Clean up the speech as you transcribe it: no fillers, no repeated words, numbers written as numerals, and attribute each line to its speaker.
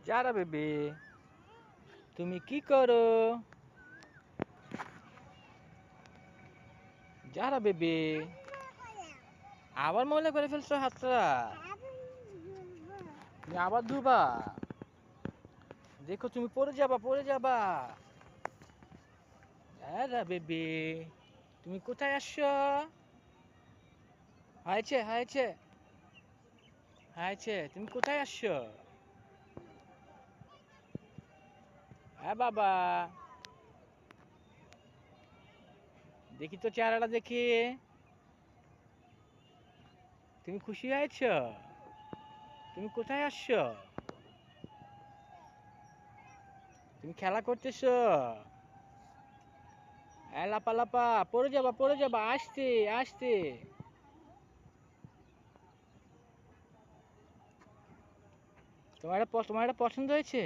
Speaker 1: যারা বেবি, তুমি কি করো? যারা বেবি, আবার ময়লা করে ফেলছো হাতটা। তুমি আবার ধুবা। দেখো তুমি পড়ে যাবা, পড়ে যাবা। যারা বেবি, তুমি কোথায় আসছো? হয়েছে হয়েছে হয়েছে, তুমি কোথায় আসছো? হ্যাঁ বাবা, দেখি তো চেহারাটা দেখি। তুমি খুশি হয়েছো? তুমি কোথায় আসছো? তুমি খেলা করতেছো? হ্যাঁ, লাপা লাপা, পড়ে যাবা, পড়ে যাবা, আসতে আসতে। তোমার এটা পছন্দ হয়েছে?